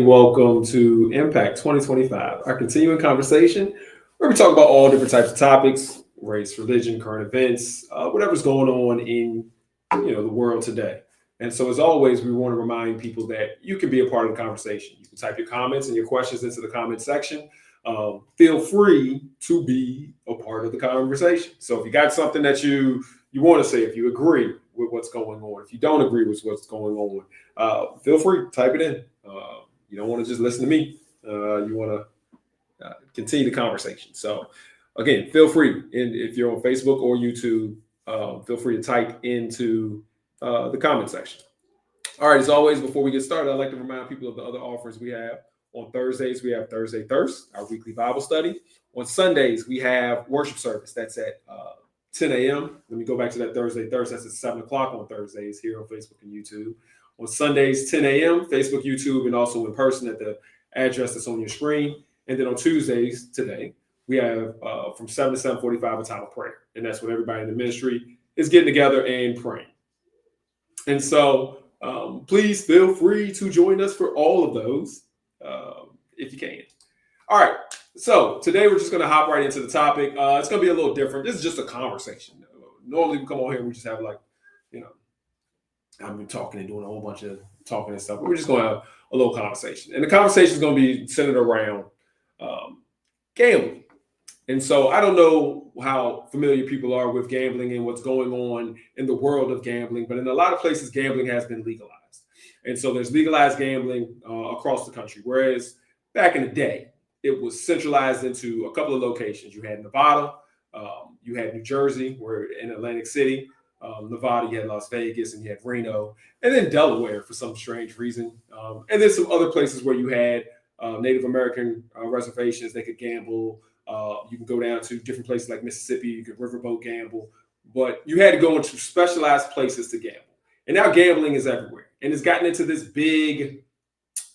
and welcome to Impact 2025, our continuing conversation where we talk about all different types of topics, race, religion, current events, whatever's going on in the world today. And so, as always, we want to remind people that you can be a part of the conversation. You can type your comments and your questions into the comment section. Feel free to be a part of the conversation. So, if you got something that you want to say, if you agree with what's going on, if you don't agree with what's going on, feel free to type it in. You don't want to just listen to me. You want to continue the conversation. So, again, feel free. And if you're on Facebook or YouTube, feel free to type into the comment section. All right, as always, before we get started, I'd like to remind people of the other offers we have. On Thursdays, we have Thursday Thirst, our weekly Bible study. On Sundays, we have worship service. That's at 10 a.m. Let me go back to that Thursday Thirst. That's at 7 o'clock on Thursdays here on Facebook and YouTube. On Sundays, 10 a.m., Facebook, YouTube, and also in person at the address that's on your screen. And then on Tuesdays, today, we have from 7 to 7:45 a time of prayer. And that's when everybody in the ministry is getting together and praying. And so please feel free to join us for all of those if you can. All right. So today we're just going to hop right into the topic. It's going to be a little different. This is just a conversation. Normally we come on here and we just have I've been talking and doing a whole bunch of talking and stuff. But we're just going to have a little conversation. And the conversation is going to be centered around gambling. And so I don't know how familiar people are with gambling and what's going on in the world of gambling, but in a lot of places, gambling has been legalized. And so there's legalized gambling across the country, whereas back in the day, it was centralized into a couple of locations. You had Nevada, you had New Jersey, where in Atlantic City, Nevada, you had Las Vegas, and you had Reno, and then Delaware for some strange reason. And then some other places where you had Native American reservations, they could gamble. You can go down to different places like Mississippi, you could riverboat gamble, but you had to go into specialized places to gamble. And now gambling is everywhere. And it's gotten into this big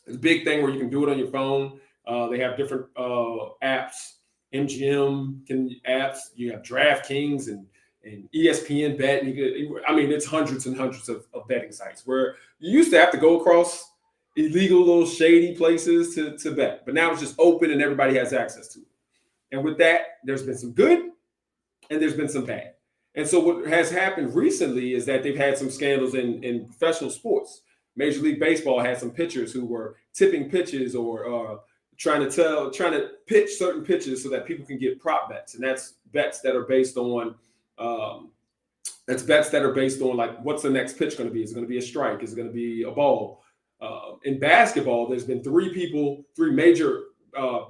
thing where you can do it on your phone. They have different apps, MGM apps. You have DraftKings and ESPN Bet. It's hundreds and hundreds of betting sites where you used to have to go across illegal little shady places to bet. But now it's just open and everybody has access to it. And with that, there's been some good and there's been some bad. And so what has happened recently is that they've had some scandals in professional sports. Major League Baseball had some pitchers who were tipping pitches or trying to pitch certain pitches so that people can get prop bets. And that's bets that are based on like what's the next pitch going to be? Is it going to be a strike? Is it going to be a ball? In basketball, there's been three major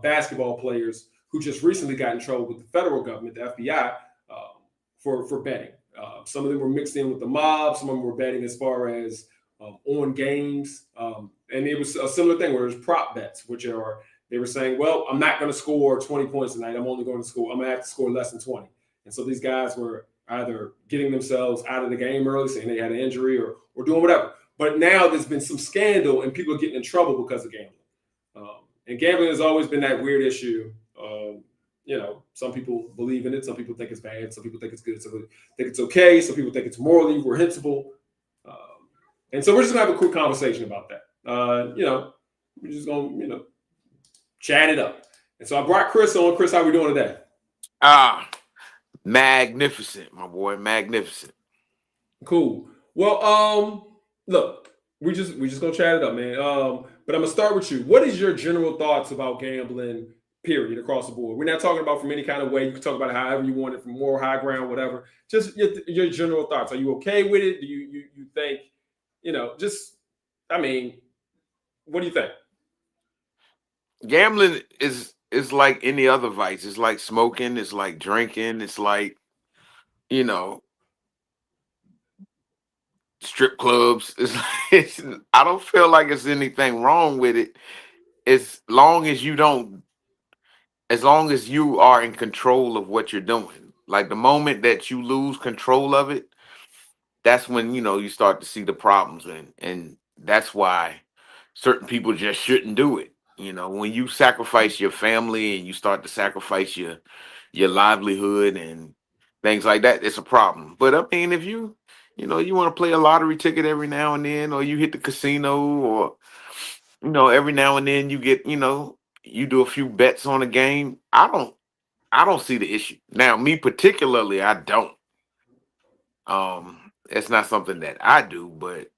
basketball players who just recently got in trouble with the federal government, the FBI, for betting. Some of them were mixed in with the mob. Some of them were betting as far as on games. And it was a similar thing where it was prop bets, they were saying, well, I'm not going to score 20 points tonight. I'm going to have to score less than 20. And so these guys were either getting themselves out of the game early, saying they had an injury or doing whatever. But now there's been some scandal and people are getting in trouble because of gambling. And gambling has always been that weird issue. Some people believe in it. Some people think it's bad. Some people think it's good. Some people think it's okay. Some people think it's morally reprehensible. And so we're just going to have a quick conversation about that. We're just going to, chat it up. And so I brought Chris on. Chris, how we doing today? Magnificent, my boy. Magnificent. Cool. Well, look, we just going to chat it up, man. But I'm going to start with you. What is your general thoughts about gambling, period, across the board? We're not talking about from any kind of way. You can talk about it however you want it, from moral high ground, whatever. Just your general thoughts. Are you okay with it? Do you think, what do you think? Gambling is like any other vice. It's like smoking. It's like drinking. It's like, strip clubs. I don't feel like there's anything wrong with it as long as you are in control of what you're doing. Like the moment that you lose control of it, that's when, you start to see the problems. And that's why certain people just shouldn't do it. When you sacrifice your family and you start to sacrifice your livelihood and things like that, it's a problem. But if you want to play a lottery ticket every now and then, or you hit the casino, or every now and then you get, you do a few bets on a game. I don't see the issue. Now, me particularly, I don't. It's not something that I do, but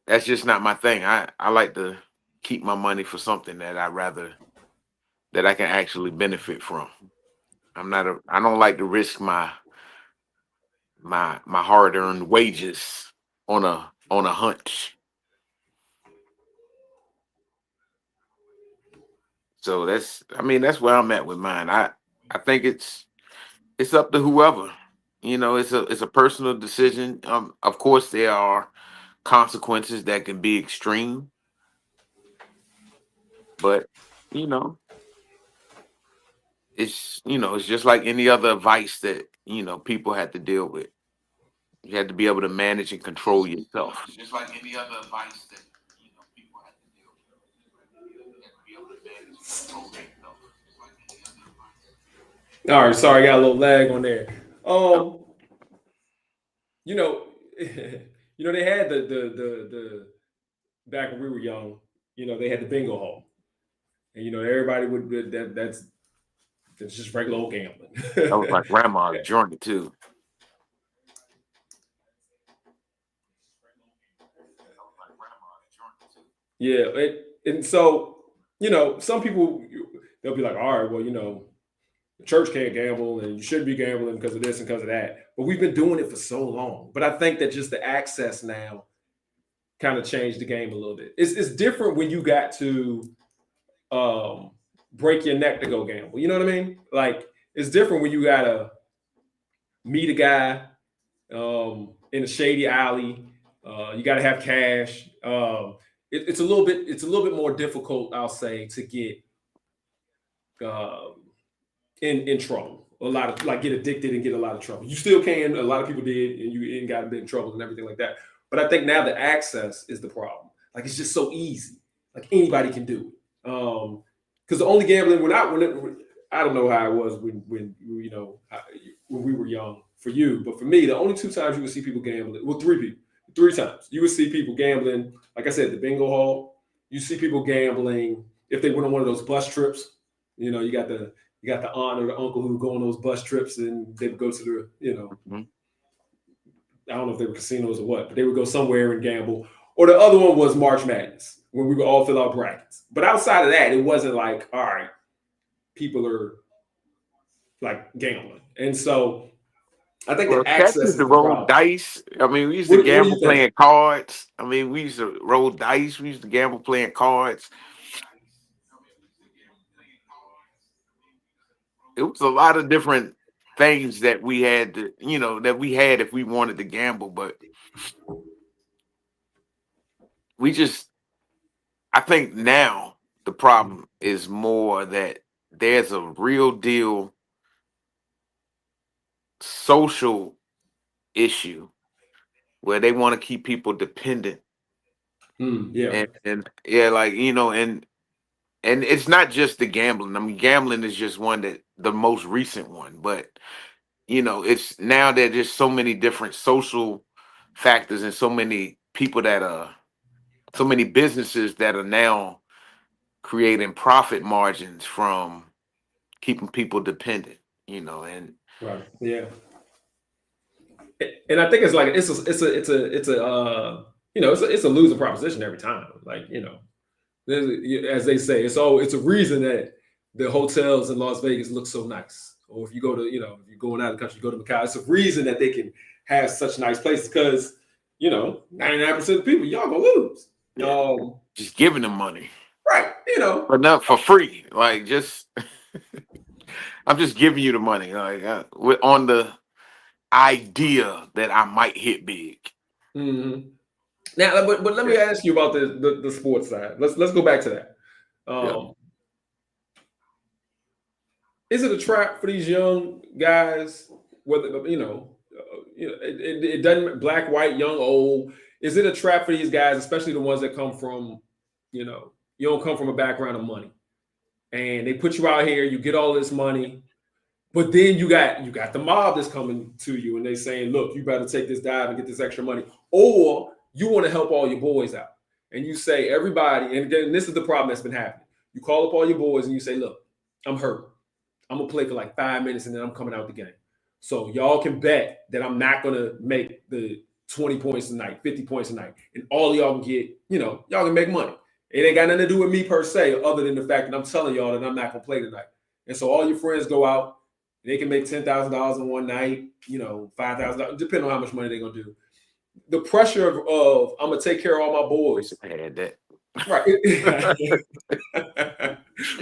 that's just not my thing. I like to keep my money for something that I can actually benefit from. I don't like to risk my hard-earned wages on a hunch. So that's where I'm at with mine. I think it's up to whoever. It's a personal decision. Of course there are consequences that can be extreme, but you know, it's just like any other vice that, people had to deal with. You had to be able to manage and control yourself. It's just like any other vice that, people had to deal with. You had to be able to manage and control yourself. Just like any other vice. All right, sorry, I got a little lag on there. You know, they had the back when we were young. They had the bingo hall, and everybody would that's just regular old gambling. That was my grandma's joint too. Yeah, and so some people they'll be like, all right, well, the church can't gamble, and you shouldn't be gambling because of this and because of that. But we've been doing it for so long. But I think that just the access now kind of changed the game a little bit. It's different when you got to break your neck to go gamble. You know what I mean? Like it's different when you gotta meet a guy in a shady alley. You gotta have cash. It's a little bit more difficult, I'll say, to get in trouble. A lot of like get addicted and get a lot of trouble. You still can. A lot of people did, and you ain't got a bit in trouble and everything like that. But I think now the access is the problem. Like it's just so easy. Like anybody can do it. Because the only gambling I don't know how it was when we were young for you, but for me, the only two times you would see people gambling, well, three times you would see people gambling. Like I said, the bingo hall. You see people gambling if they went on one of those bus trips. You got the aunt or the uncle who would go on those bus trips and they would go to the Mhm. I don't know if they were casinos or what, but they would go somewhere and gamble. Or the other one was March Madness, when we would all fill out brackets. But outside of that, it wasn't like, all right, people are like gambling. And so I think Well, the cats access used is to the roll problem. dice. I mean, we used to What do you gamble think? playing cards. I mean, we used to roll dice. We used to gamble playing cards. It was a lot of different things that we had if we wanted to gamble, but we just, I think now the problem is more that there's a real deal social issue where they want to keep people dependent. Yeah. And yeah, like, and it's not just the gambling. I mean, gambling is just the most recent one, but it's now there's just so many different social factors and so many businesses that are now creating profit margins from keeping people dependent, and Right. Yeah. And I think it's like it's a losing proposition every time. Like, as they say, it's a reason that the hotels in Las Vegas look so nice. Or if you go to, if you're going out of the country, you go to Macau, it's a reason that they can have such nice places because, 99% of the people, y'all gonna lose. yeah, just giving them money, Right. but not for free. Like, just I'm just giving you the money, like we're on the idea that I might hit big. Mhm. Now, but let me ask you about the sports side. Let's go back to that. Yeah. Is it a trap for these young guys? Whether it doesn't black, white, young, old. Is it a trap for these guys, especially the ones that come from, you don't come from a background of money, and they put you out here, you get all this money, but then you got the mob that's coming to you, and they saying, look, you better take this dive and get this extra money, or you want to help all your boys out. and you say everybody, and again, this is the problem that's been happening. You call up all your boys and you say, look, I'm hurt. I'm gonna play for like 5 minutes and then I'm coming out the game. So y'all can bet that I'm not gonna make the 20 points a night, 50 points a night, and all y'all can get, y'all can make money. It ain't got nothing to do with me per se, other than the fact that I'm telling y'all that I'm not gonna play tonight. And so all your friends go out, they can make $10,000 in one night, $5,000, depending on how much money they're gonna do. The pressure of I'm gonna take care of all my boys. I had that. Right.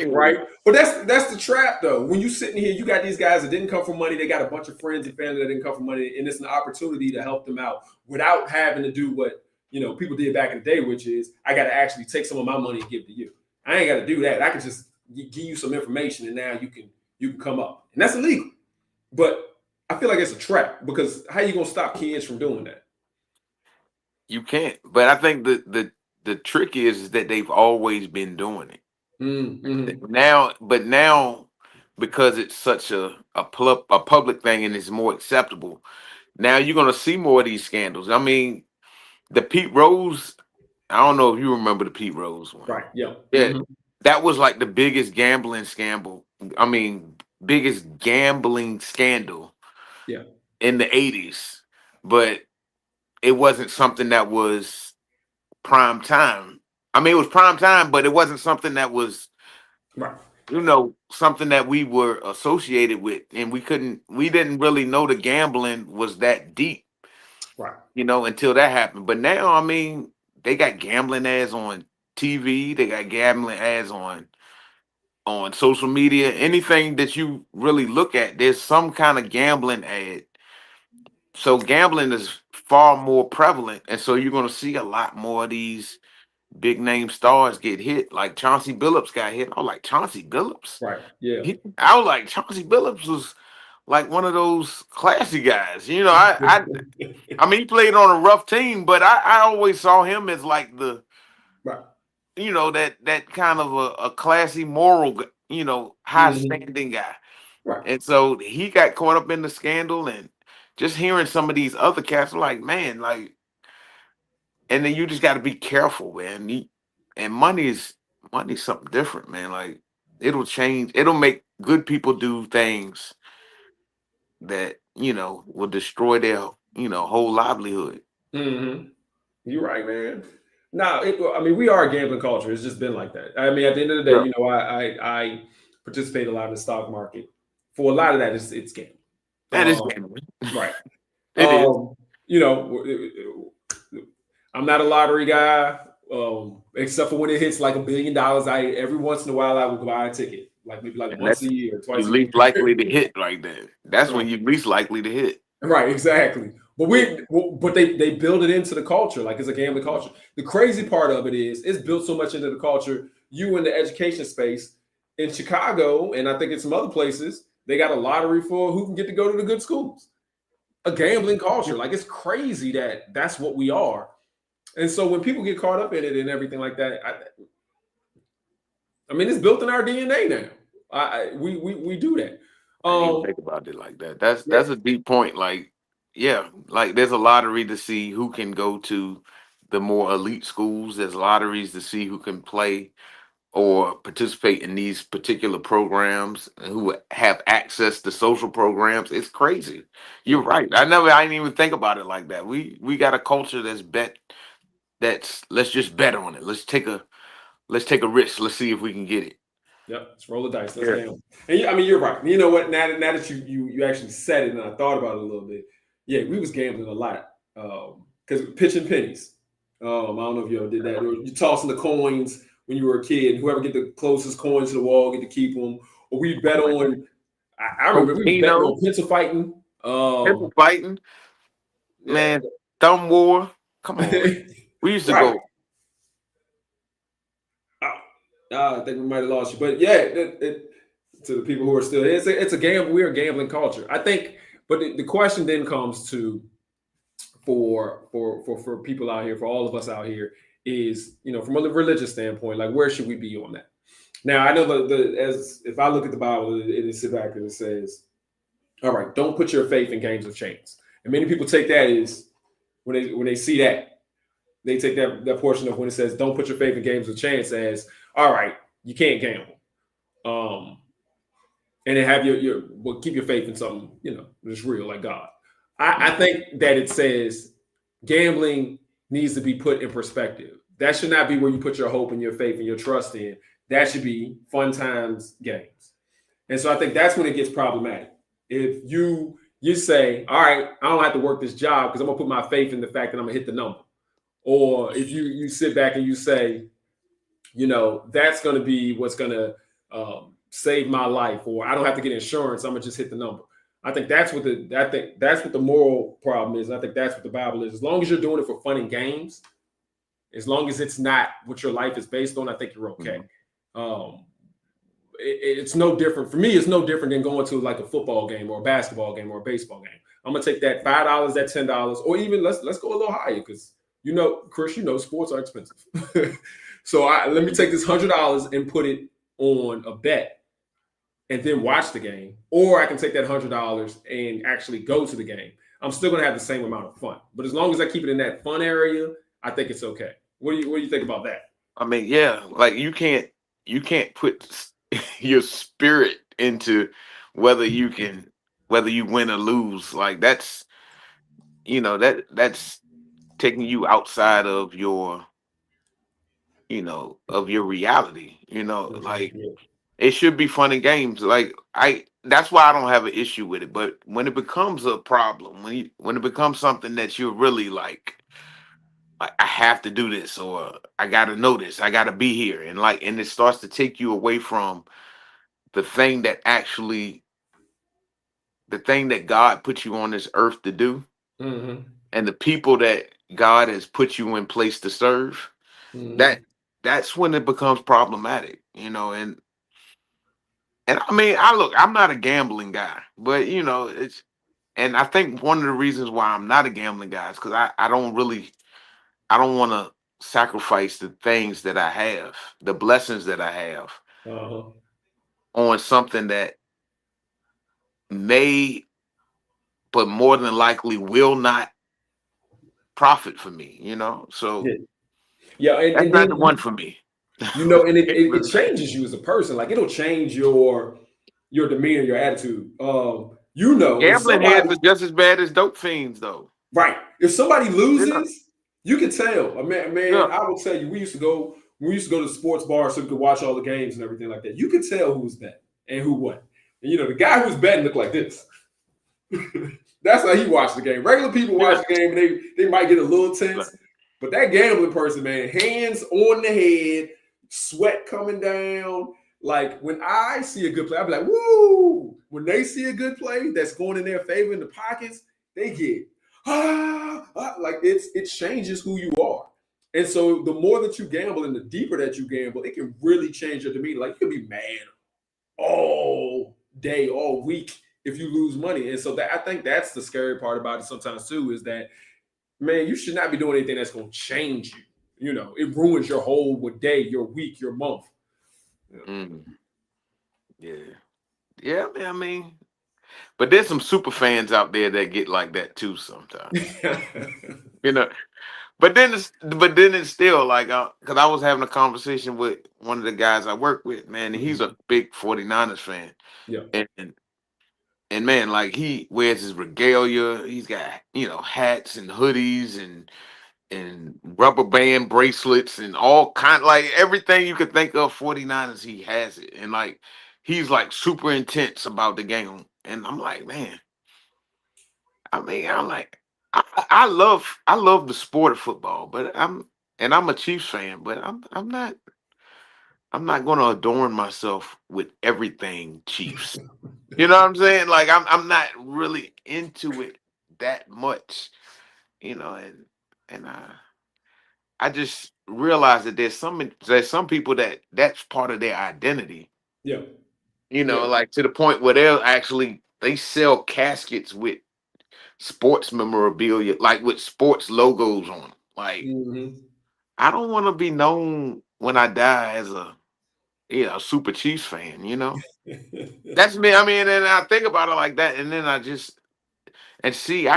Right. But that's the trap though. When you sitting here, you got these guys that didn't come from money, they got a bunch of friends and family that didn't come from money, and it's an opportunity to help them out without having to do what people did back in the day, which is I got to actually take some of my money and give it to you. I ain't got to do that. I can just give you some information and now you can come up. And that's illegal. But I feel like it's a trap because how you gonna stop kids from doing that? You can't. But I think the trick is that they've always been doing it. Mm-hmm. Now, because it's such a public thing and it's more acceptable, now you're gonna see more of these scandals. I mean, the Pete Rose, I don't know if you remember the Pete Rose one. Right. Yeah. Yeah. Mm-hmm. That was like the biggest gambling scandal. I mean, biggest gambling scandal. Yeah. In the 80s. But it wasn't something that was prime time. I mean, it was prime time, but it wasn't something that was, right, something that we were associated with, and we didn't really know the gambling was that deep, right, until that happened. But now, I mean, they got gambling ads on TV, they got gambling ads on social media. Anything that you really look at, there's some kind of gambling ad. So gambling is far more prevalent, and so you're going to see a lot more of these big name stars get hit. Like Chauncey Billups got hit. I was like, Chauncey Billups? Right. Yeah. I was like, Chauncey Billups was like one of those classy guys. I mean, he played on a rough team, but I always saw him as like the, right, that kind of a classy, moral, high standing guy. Right. And so he got caught up in the scandal, and just hearing some of these other cats, I'm like, man, like, and then you just got to be careful, man. And money's something different, man. Like, it'll change. It'll make good people do things that, will destroy their, whole livelihood. Mm-hmm. You're right, man. Now, I mean, we are a gambling culture. It's just been like that. I mean, at the end of the day, I participate a lot in the stock market. For a lot of that, it's gambling. That is gambling. Right. It is. I'm not a lottery guy, except for when it hits like $1 billion. Every once in a while I will buy a ticket, like maybe like once a year, twice. You're least likely to hit right there. That's when you're least likely to hit. Right, exactly. But they build it into the culture, like it's a gambling culture. The crazy part of it is it's built so much into the culture. You in the education space in Chicago, and I think in some other places, they got a lottery for who can get to go to the good schools. A gambling culture, like it's crazy that that's what we are. And so when people get caught up in it and everything like that, I mean, it's built in our DNA now. We do that. I didn't think about it like that. That's a deep point. Like, yeah, like there's a lottery to see who can go to the more elite schools. There's lotteries to see who can play or participate in these particular programs, who have access to social programs. It's crazy. You're right. I didn't even think about it like that. We got a culture let's just bet on it. Let's take a risk. Let's see if we can get it. Yep, let's roll the dice. Let's gamble. And I mean, you're right. You know what? Now that you actually said it, and I thought about it a little bit. Yeah, we was gambling a lot because pitching pennies. I don't know if you ever did that. Or you tossing the coins when you were a kid. And whoever get the closest coins to the wall get to keep them. Or we bet on. I remember we bet on pencil fighting. Pencil fighting, man. Thumb war. Come on. We used to go. I think we might have lost you, but yeah, to the people who are still, it's a gamble. We're a gambling culture, I think. But the question then comes to for people out here, for all of us out here, is from a religious standpoint, like where should we be on that? Now I know as if I look at the Bible, it is sit back and it says, all right, don't put your faith in games of chance, and many people take that as when they see that. they take that portion of when it says don't put your faith in games of chance as all right, you can't gamble. And then have your well, keep your faith in something, that's real like God. I think that it says gambling needs to be put in perspective. That should not be where you put your hope and your faith and your trust in. That should be fun times games. And so I think that's when it gets problematic. If you say, all right, I don't have to work this job because I'm gonna put my faith in the fact that I'm gonna hit the number. Or if you sit back and you say, that's gonna be what's gonna save my life, or I don't have to get insurance, I'm gonna just hit the number. I think that's what the moral problem is. And I think that's what the Bible is. As long as you're doing it for fun and games, as long as it's not what your life is based on, I think you're okay. It's no different for me. It's no different than going to like a football game or a basketball game or a baseball game. I'm gonna take that $5, that $10, or even let's go a little higher because Chris, sports are expensive. So let me take this $100 and put it on a bet, and then watch the game. Or I can take that $100 and actually go to the game. I'm still gonna have the same amount of fun, but as long as I keep it in that fun area, I think it's okay. What do you think about that? I mean, yeah, like you can't put your spirit into whether you win or lose. Like that's that's taking you outside of your reality. Like it should be fun and games. Like that's why I don't have an issue with it. But when it becomes a problem, when it becomes something that you're really like I have to do this, or I got to know this, I got to be here, and it starts to take you away from the thing that God put you on this earth to do, and the people that God has put you in place to serve. That's when it becomes problematic, and I mean, I'm not a gambling guy, but it's, and I think one of the reasons why I'm not a gambling guy is because I don't want to sacrifice the things that I have, the blessings that I have, on something that may, but more than likely will not profit for me, So and that's not the one for me. and it changes you as a person. Like it'll change your demeanor, your attitude. Gambling heads are just as bad as dope fiends, though. Right. If somebody loses, you can tell. Man, Yeah. I will tell you, we used to go to sports bars so we could watch all the games and everything like that. You could tell who was betting and who won. And the guy who was betting looked like this. That's how he watched the game. Regular people watch the game and they might get a little tense. But that gambling person, man, hands on the head, sweat coming down. Like when I see a good play, I'll be like, woo! When they see a good play that's going in their favor in the pockets, they get like it changes who you are. And so the more that you gamble and the deeper that you gamble, it can really change your demeanor. Like you can be mad all day, all week if you lose money. And so I think that's the scary part about it sometimes too, is that, man, you should not be doing anything that's going to change you. It ruins your whole day, your week, your month. Yeah, man, I mean, but there's some super fans out there that get like that too sometimes. But then it's still like, because I was having a conversation with one of the guys I work with, man, and he's a big 49ers fan. Yeah. And man, like he wears his regalia. He's got, hats and hoodies and rubber band bracelets and all kind, like everything you could think of 49ers, he has it. And like he's like super intense about the game. And I'm like, man, I mean, I love the sport of football, but I'm a Chiefs fan, but I'm not going to adorn myself with everything Chiefs. You know what I'm saying? Like I'm not really into it that much, and I just realized that there's some people that's part of their identity. Yeah. Like to the point where they sell caskets with sports memorabilia, like with sports logos on them. Like I don't want to be known when I die as a Super Chiefs fan, That's me. I mean, and I think about it like that, and then I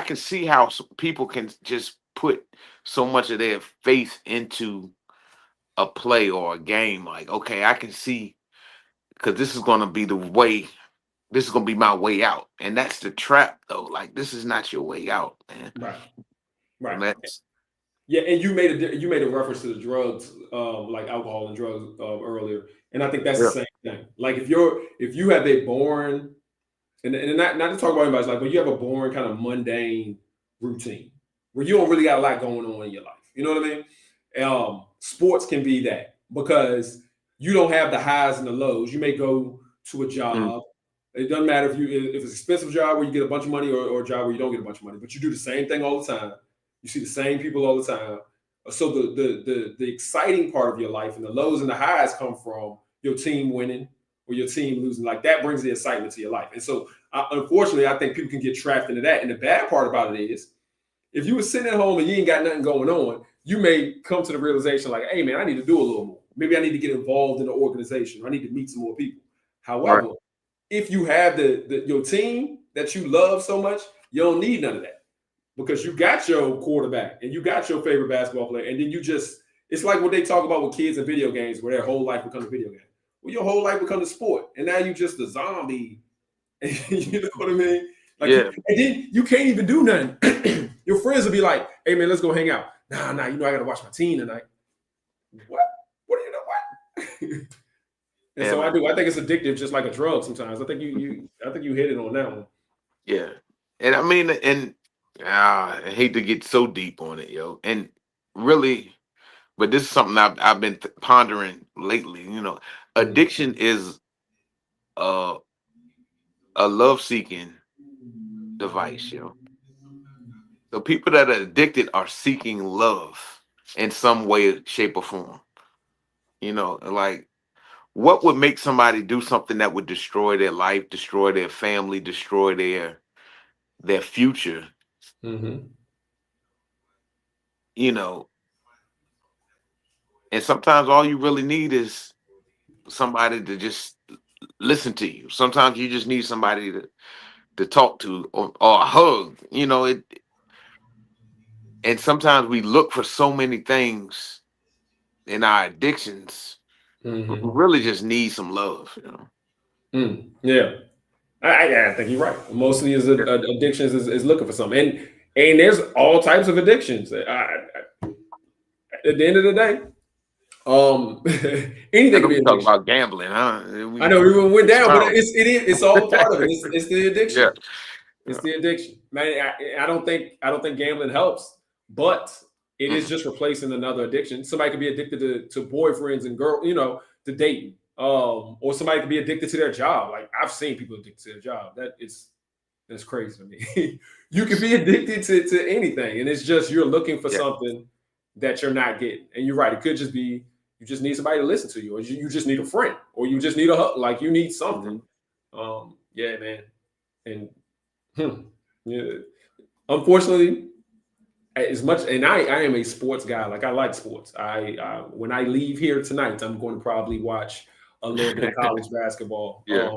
can see how people can just put so much of their faith into a play or a game. Like, okay, I can see because this is going to be the way. This is going to be my way out, and that's the trap, though. Like, this is not your way out, man. Right. And Right. that's Yeah, and you made a reference to the drugs, like alcohol and drugs earlier, and I think that's the yeah. same thing. Like if you have a boring, and not to talk about anybody, like when you have a boring kind of mundane routine where you don't really got a lot going on in your life, you know what I mean? Sports can be that because you don't have the highs and the lows. You may go to a Mm, job. It doesn't matter if it's an expensive job where you get a bunch of money or a job where you don't get a bunch of money, but you do the same thing all the time. You see the same people all the time. So the exciting part of your life and the lows and the highs come from your team winning or your team losing. Like that brings the excitement to your life. And so, unfortunately, I think people can get trapped into that. And the bad part about it is, if you were sitting at home and you ain't got nothing going on, you may come to the realization like, hey man, I need to do a little more. Maybe I need to get involved in the organization. I need to meet some more people. right. However, if you have your team that you love so much, you don't need none of that because you got your quarterback and you got your favorite basketball player, and then it's like what they talk about with kids in video games where their whole life becomes a video game. Well, your whole life becomes a sport, and now you just a zombie. You know what I mean? Like, Yeah. and then you can't even do nothing. Your friends will be like, "Hey man, let's go hang out." Nah, I gotta watch my team tonight. What? What do you know? What? And Yeah, so I man. do. I think it's addictive, just like a drug. Sometimes I think I think you hit it on that one. Yeah. And I mean, and I hate to get so deep on it, yo. And really, but this is something I've been pondering lately. Mhm. Addiction is a a love seeking device, yo. So people that are addicted are seeking love in some way, shape, or form. Like what would make somebody do something that would destroy their life, destroy their family, destroy their future? Mhm. You know, and sometimes all you really need is somebody to just listen to you. Sometimes you just need somebody to talk to or a hug. And sometimes we look for so many things in our addictions. We Mhm. really just need some love. Yeah. I think you're right. Mostly is Yeah. addictions is looking for something, and there's all types of addictions. At the end of the day, I anything know can be we talk addiction. about gambling, huh? I know we went down, but Expound. it's all a part of it. It's the Yeah. addiction. It's Yeah. the addiction, man. I don't think gambling helps, but it is Mm-mm. just replacing another addiction. Somebody could be addicted to boyfriends and girl, to dating, or somebody could be addicted to their job. Like I've seen people addicted to their job. That's crazy to me. You could be addicted to anything, and it's just you're looking for Yeah. something that you're not getting. And you're right; it could just be you just need somebody to listen to you, or you just need a friend, or you just need a hug. Like you need something. Mhm. Yeah, man. And yeah, unfortunately, as much and I am a sports guy. Like I like sports. When I leave here tonight, I'm going to probably watch a little bit of college basketball. Yeah.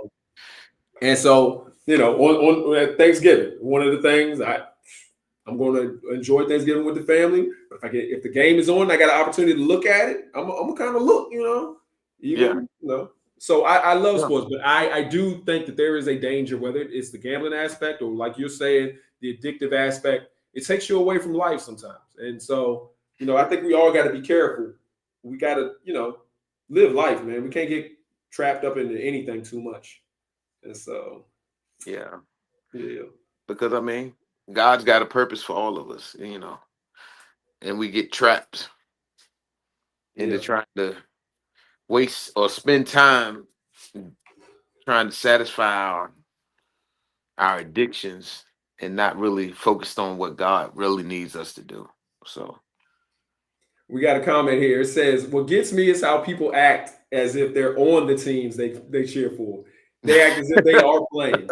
And so, on at Thanksgiving, one of the things I'm going to enjoy Thanksgiving with the family. But if the game is on, I got an opportunity to look at it. I'm gonna kind of look, Yeah. even So I love Yeah. sports, but I do think that there is a danger, whether it's the gambling aspect or like you're saying, the addictive aspect. It takes you away from life sometimes, and so I think we all got to be careful. We got to live life, man. We can't get trapped up into anything too much, and so Yeah. yeah. Because I mean, God's got a purpose for all of us, and we get trapped into Yeah. trying to waste or spend time trying to satisfy our addictions and not really focused on what God really needs us to do. So We got a comment here. It says, "What gets me is how people act as if they're on the teams they cheer for. They act as if they are playing.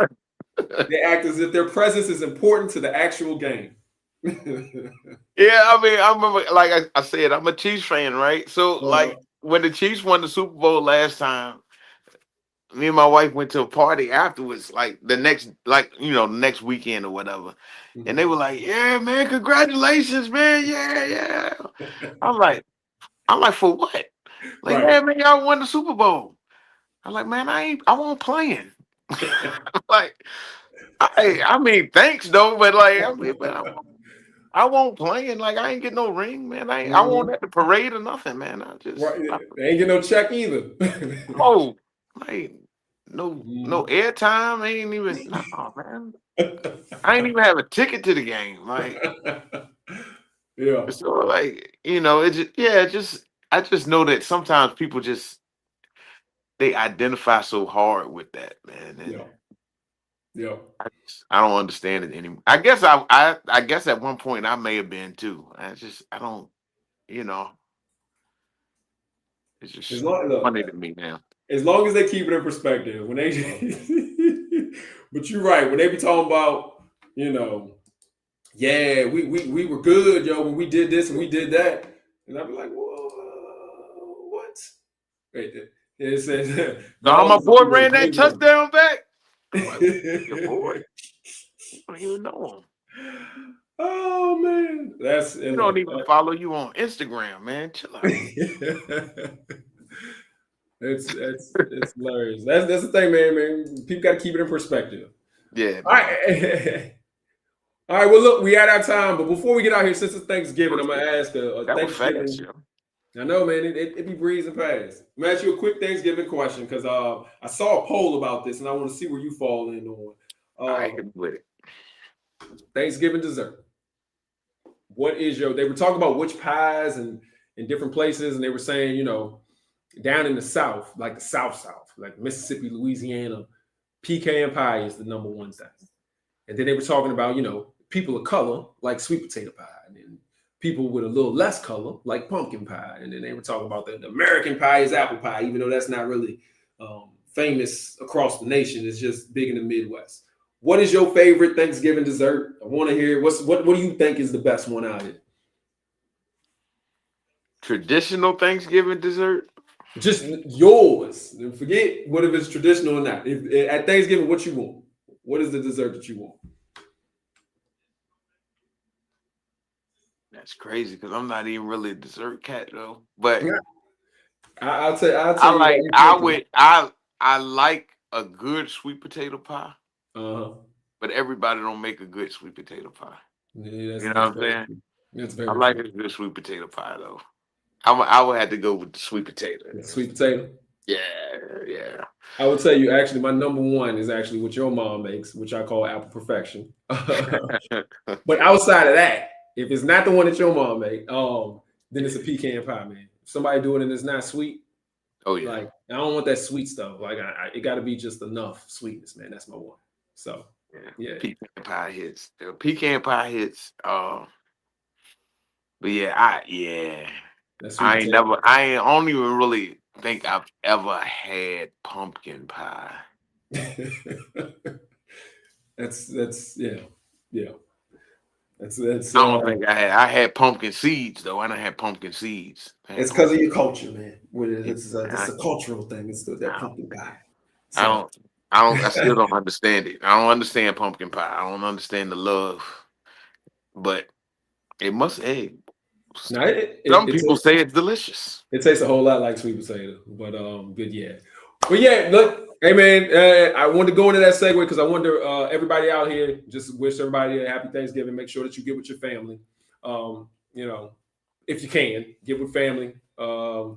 They act as if their presence is important to the actual game." yeah, I mean, I remember, like I said, I'm a Chiefs fan, right? So, like, Uh, when the Chiefs won the Super Bowl last time, me and my wife went to a party afterwards, like the next weekend or whatever. And they were like, "Yeah, man, congratulations, man. Yeah, yeah." I'm like, for what? Like, Right. yeah, man, y'all won the Super Bowl. I'm like, man, I won't playing. Like, I mean, thanks though, but like, I mean, but I won't playing. Like, I ain't get no ring, man. I won't at the parade or nothing, man. Right. They ain't get no check either. Oh, like no Mhm. airtime. Ain't even no, man. I ain't even have a ticket to the game. Like, Yeah. so like, it just I just know that sometimes people just they identify so hard with that, man. And Yeah. Yeah. I don't understand it anymore. I guess at one point I may have been too. I don't, you know, it's As just long, look, funny to me now. as long as they keep it in perspective, when they, but you're right. When they be talking about, yeah, we were good, yo, when we did this and we did that, and I'd be like, whoa, what? Wait, it says, So how my dogs boy were a ran that great one. touchdown back. I'm like, your boy, you don't even know him. Oh man, that's You and don't look. even follow you on Instagram, man. Chill out. It's hilarious. That's the thing, man. Man, people got to keep it in perspective. Yeah, All man. right, all right. Well, look, we had our time, but before we get out here, since it's Thanksgiving, I'm gonna ask a That was fast, Thanksgiving. yo. I know, man. It be breezing past. I'm gonna ask you a quick Thanksgiving question because I saw a poll about this and I want to see where you fall in on I hit with it. Thanksgiving dessert. What is your? They were talking about which pies and in different places, and they were saying, down in the South, like the South, like Mississippi, Louisiana, pecan pie is the number one thing. And then they were talking about, people of color like sweet potato pie, and then people with a little less color like pumpkin pie. And then they were talking about the American pie is apple pie, even though that's not really famous across the nation. It's just big in the Midwest. What is your favorite Thanksgiving dessert? I want to hear what do you think is the best one out here? Traditional Thanksgiving dessert. Just yours. And forget what if it's traditional or not. If at Thanksgiving, what you want? What is the dessert that you want? That's crazy because I'm not even really a dessert cat though. But Yeah. I'll tell I you like what I I'm thinking. would I like a good sweet potato pie, Uh-huh. but everybody don't make a good sweet potato pie. Yeah, You know that's what I'm very saying? true. That's I very like true. a good sweet potato pie though. I would have to go with the sweet potato. Sweet potato. Yeah, yeah. I would tell you actually my number one is actually what your mom makes, which I call apple perfection. But outside of that, if it's not the one that your mom made, then it's a pecan pie, man. If somebody do it and it's not sweet, Oh yeah. like I don't want that sweet stuff. Like it got to be just enough sweetness, man. That's my one. So yeah, Pecan pie hits. The pecan pie hits. But yeah, that sweet I ain't don't even really think I've ever had pumpkin pie. potato. That's yeah. That's I don't think I had pumpkin seeds though. I don't have pumpkin seeds. I had it's because of pumpkin. your culture, man. Yeah, It's a cultural thing. It's that I, pumpkin pie. I So don't I still don't understand it. I don't understand pumpkin pie. I don't understand the love. But it must hey, now some people say it's delicious. it tastes a whole lot like sweet potato, but yeah. But yeah, look, hey man, I wanted to go into that segue because I wonder everybody out here just wish everybody a happy Thanksgiving. Make sure that you get with your family. You know, if you can, get with family.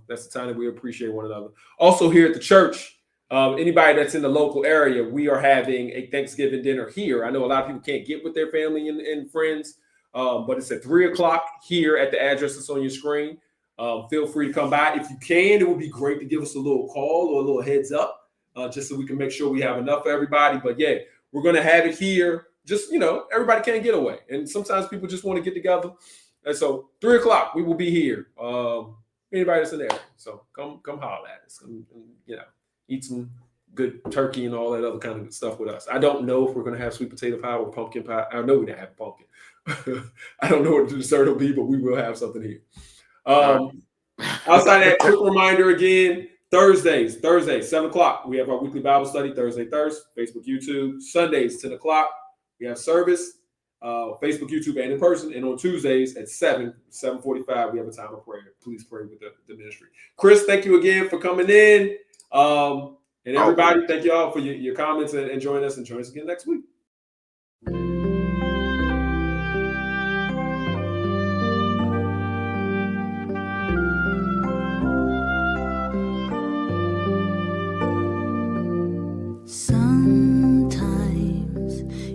That's the time that we appreciate one another. Also, here at the church, anybody that's in the local area, we are having a Thanksgiving dinner here. I know a lot of people can't get with their family and friends, but it's at 3:00 here at the address that's on your screen. Feel free to come by. If you can, it would be great to give us a little call or a little heads up, just so we can make sure we have enough for everybody. But yeah, we're going to have it here. Just, everybody can't get away. And sometimes people just want to get together. And so 3:00, we will be here. Anybody that's in there. So come holler at us. Eat some good turkey and all that other kind of stuff with us. I don't know if we're going to have sweet potato pie or pumpkin pie. I know we don't have pumpkin. I don't know what the dessert will be, but we will have something here. Outside of that, quick reminder again, Thursday, 7 o'clock. We have our weekly Bible study, Thursday, Facebook, YouTube. Sundays, 10 o'clock. We have service, Facebook, YouTube, and in person. And on Tuesdays at 7:45, we have a time of prayer. Please pray with the ministry. Chris, thank you again for coming in. And everybody, thank you all for your comments and joining us. And join us again next week. Sometimes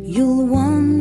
you'll wonder